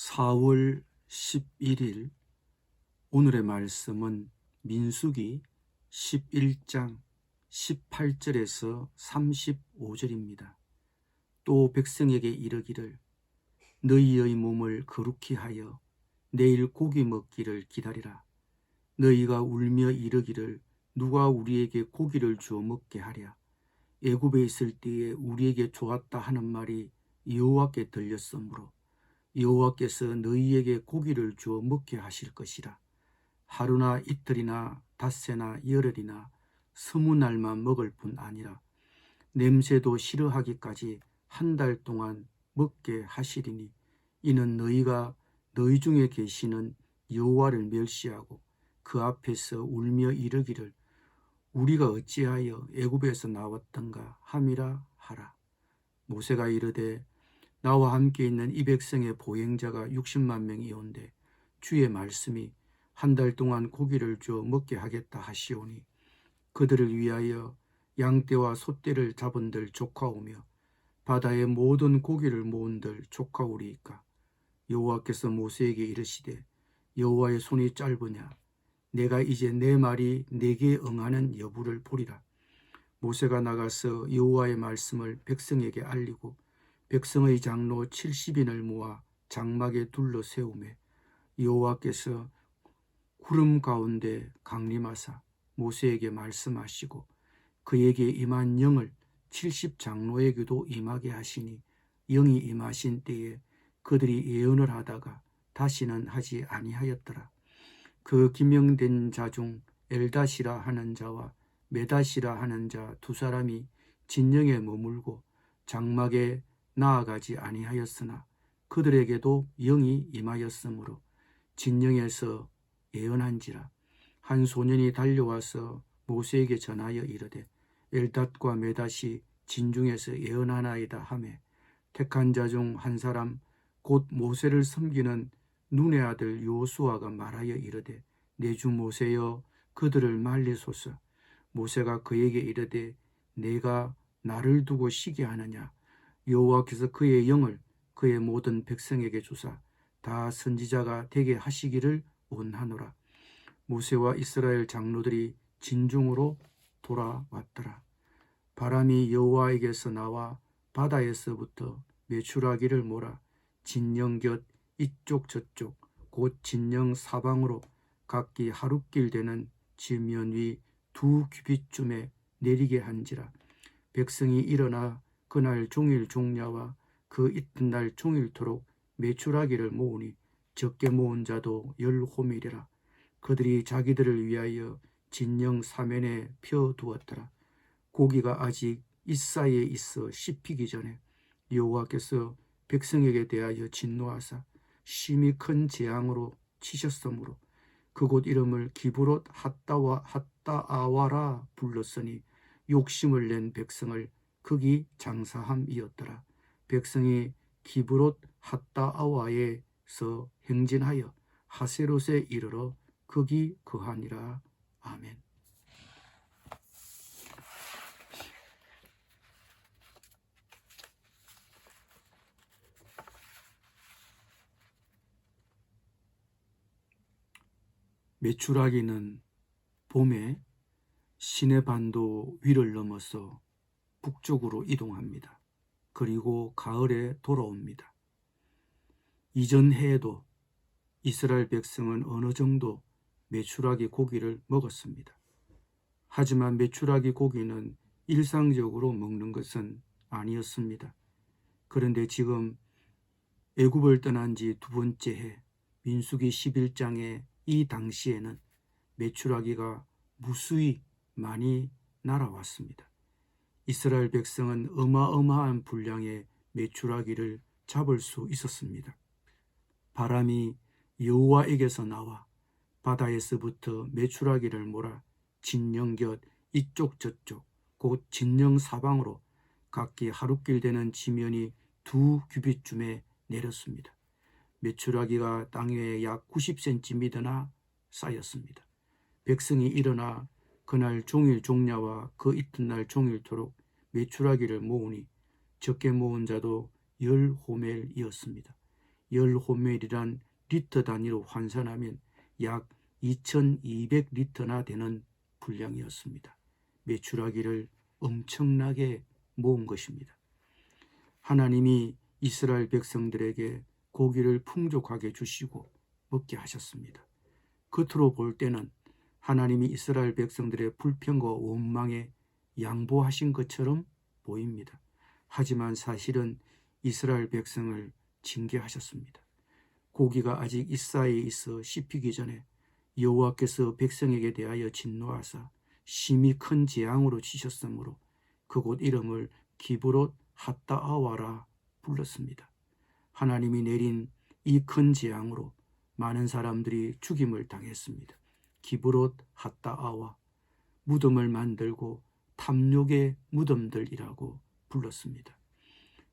4월 11일 오늘의 말씀은 민수기 11장 18절에서 35절입니다. 또 백성에게 이르기를 너희의 몸을 거룩히 하여 내일 고기 먹기를 기다리라. 너희가 울며 이르기를 누가 우리에게 고기를 주어 먹게 하랴. 애굽에 있을 때에 우리에게 좋았다 하는 말이 여호와께 들렸으므로 여호와께서 너희에게 고기를 주어 먹게 하실 것이라. 하루나 이틀이나 닷새나 열흘이나 20날만 먹을 뿐 아니라 냄새도 싫어하기까지 한 달 동안 먹게 하시리니 이는 너희가 너희 중에 계시는 여호와를 멸시하고 그 앞에서 울며 이르기를 우리가 어찌하여 애굽에서 나왔던가 함이라 하라. 모세가 이르되 나와 함께 있는 이 백성의 보행자가 60만 명이온데 주의 말씀이 한 달 동안 고기를 주어 먹게 하겠다 하시오니 그들을 위하여 양떼와 소떼를 잡은들 조카오며 바다의 모든 고기를 모은들 조카오리이까. 여호와께서 모세에게 이르시되 여호와의 손이 짧으냐 내가 이제 내 말이 내게 응하는 여부를 보리라. 모세가 나가서 여호와의 말씀을 백성에게 알리고 백성의 장로 70인을 모아 장막에 둘러 세우매 여호와께서 구름 가운데 강림하사 모세에게 말씀하시고 그에게 임한 영을 70장로에게도 임하게 하시니 영이 임하신 때에 그들이 예언을 하다가 다시는 하지 아니하였더라. 그 기명된 자 중 엘다시라 하는 자와 메다시라 하는 자 두 사람이 진영에 머물고 장막에 나아가지 아니하였으나 그들에게도 영이 임하였으므로 진영에서 예언한지라. 한 소년이 달려와서 모세에게 전하여 이르되 엘닷과 메닷이 진중에서 예언하나이다 하매 택한 자 중 한 사람 곧 모세를 섬기는 눈의 아들 요수아가 말하여 이르되 내 주 모세여 그들을 말리소서. 모세가 그에게 이르되 내가 나를 두고 쉬게 하느냐. 여호와께서 그의 영을 그의 모든 백성에게 주사 다 선지자가 되게 하시기를 원하노라. 모세와 이스라엘 장로들이 진중으로 돌아왔더라. 바람이 여호와에게서 나와 바다에서부터 메추라기를 몰아 진영 곁 이쪽 저쪽 곧 진영 사방으로 각기 하룻길 되는 지면 위 2규빗쯤에 내리게 한지라. 백성이 일어나 그날 종일 종야와 그 이튿날 종일토록 메추라기를 모으니 적게 모은 자도 10호밀이라. 그들이 자기들을 위하여 진영 사면에 펴두었더라. 고기가 아직 이사이에 있어 씹히기 전에 여호와께서 백성에게 대하여 진노하사 심히 큰 재앙으로 치셨으므로 그곳 이름을 기브롯 핫다아와라 불렀으니 욕심을 낸 백성을 거기 장사함이었더라. 백성이 기브롯 핫다아와에서 행진하여 하세롯에 이르러 거기 거하니라. 아멘. 메추라기는 봄에 시내반도 위를 넘어서 북쪽으로 이동합니다. 그리고 가을에 돌아옵니다. 이전 해에도 이스라엘 백성은 어느 정도 메추라기 고기를 먹었습니다. 하지만 메추라기 고기는 일상적으로 먹는 것은 아니었습니다. 그런데 지금 애굽을 떠난 지 두 번째 해 민수기 11장의 이 당시에는 메추라기가 무수히 많이 날아왔습니다. 이스라엘 백성은 어마어마한 분량의 메추라기를 잡을 수 있었습니다. 바람이 여호와에게서 나와 바다에서부터 메추라기를 몰아 진영 곁 이쪽 저쪽 곧 진영 사방으로 각기 하룻길 되는 지면이 2규빗쯤에 내렸습니다. 메추라기가 땅 위에 약 90cm나 쌓였습니다. 백성이 일어나 그날 종일 종야와 그 이튿날 종일토록 메추라기를 모으니 적게 모은 자도 10호멜이었습니다. 10호멜이란 리터 단위로 환산하면 약 2200리터나 되는 분량이었습니다. 메추라기를 엄청나게 모은 것입니다. 하나님이 이스라엘 백성들에게 고기를 풍족하게 주시고 먹게 하셨습니다. 겉으로 볼 때는 하나님이 이스라엘 백성들의 불평과 원망에 양보하신 것처럼 보입니다. 하지만 사실은 이스라엘 백성을 징계하셨습니다. 고기가 아직 이사에 있어 씹히기 전에 여호와께서 백성에게 대하여 진노하사 심히 큰 재앙으로 치셨으므로 그곳 이름을 기브롯 핫다아와라 불렀습니다. 하나님이 내린 이 큰 재앙으로 많은 사람들이 죽임을 당했습니다. 기브롯 핫다아와, 무덤을 만들고 탐욕의 무덤들이라고 불렀습니다.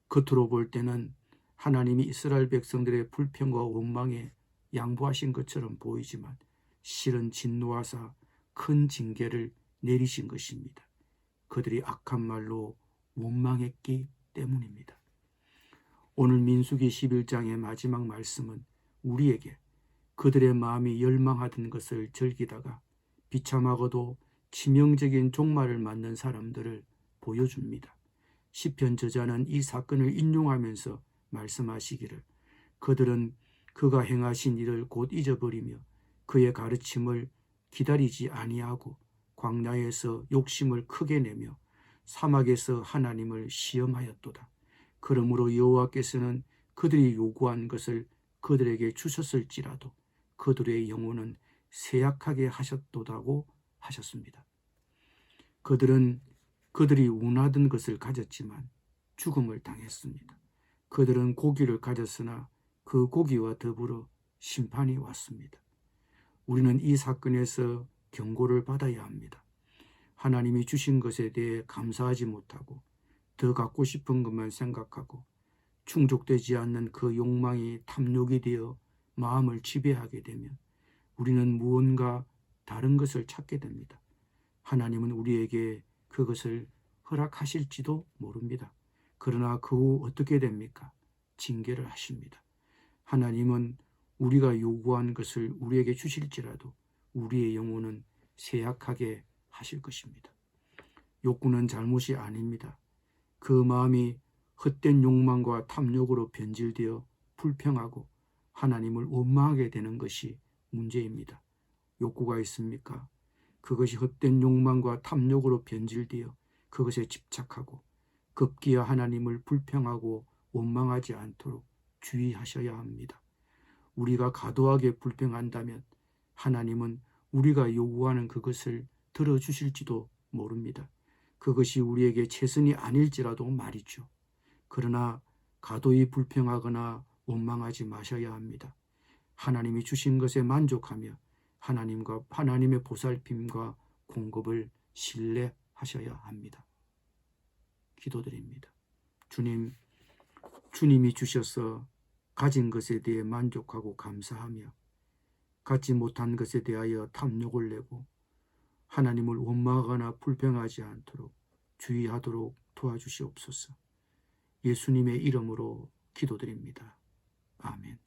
겉으로 볼 때는 하나님이 이스라엘 백성들의 불평과 원망에 양보하신 것처럼 보이지만 실은 진노하사 큰 징계를 내리신 것입니다. 그들이 악한 말로 원망했기 때문입니다. 오늘 민수기 11장의 마지막 말씀은 우리에게 그들의 마음이 열망하던 것을 즐기다가 비참하고도 치명적인 종말을 맞는 사람들을 보여줍니다. 시편 저자는 이 사건을 인용하면서 말씀하시기를 그들은 그가 행하신 일을 곧 잊어버리며 그의 가르침을 기다리지 아니하고 광야에서 욕심을 크게 내며 사막에서 하나님을 시험하였도다. 그러므로 여호와께서는 그들이 요구한 것을 그들에게 주셨을지라도 그들의 영혼은 쇠약하게 하셨도다고 하셨습니다. 그들은 그들이 원하던 것을 가졌지만 죽음을 당했습니다. 그들은 고기를 가졌으나 그 고기와 더불어 심판이 왔습니다. 우리는 이 사건에서 경고를 받아야 합니다. 하나님이 주신 것에 대해 감사하지 못하고 더 갖고 싶은 것만 생각하고 충족되지 않는 그 욕망이 탐욕이 되어 마음을 지배하게 되면 우리는 무언가 다른 것을 찾게 됩니다. 하나님은 우리에게 그것을 허락하실지도 모릅니다. 그러나 그 후 어떻게 됩니까? 징계를 하십니다. 하나님은 우리가 요구한 것을 우리에게 주실지라도 우리의 영혼은 쇠약하게 하실 것입니다. 욕구는 잘못이 아닙니다. 그 마음이 헛된 욕망과 탐욕으로 변질되어 불평하고 하나님을 원망하게 되는 것이 문제입니다. 욕구가 있습니까? 그것이 헛된 욕망과 탐욕으로 변질되어 그것에 집착하고 급기야 하나님을 불평하고 원망하지 않도록 주의하셔야 합니다. 우리가 과도하게 불평한다면 하나님은 우리가 요구하는 그것을 들어주실지도 모릅니다. 그것이 우리에게 최선이 아닐지라도 말이죠. 그러나 과도히 불평하거나 원망하지 마셔야 합니다. 하나님이 주신 것에 만족하며 하나님의 보살핌과 공급을 신뢰하셔야 합니다. 기도드립니다. 주님이 주셔서 가진 것에 대해 만족하고 감사하며 갖지 못한 것에 대하여 탐욕을 내고 하나님을 원망하거나 불평하지 않도록 주의하도록 도와주시옵소서. 예수님의 이름으로 기도드립니다. 아멘.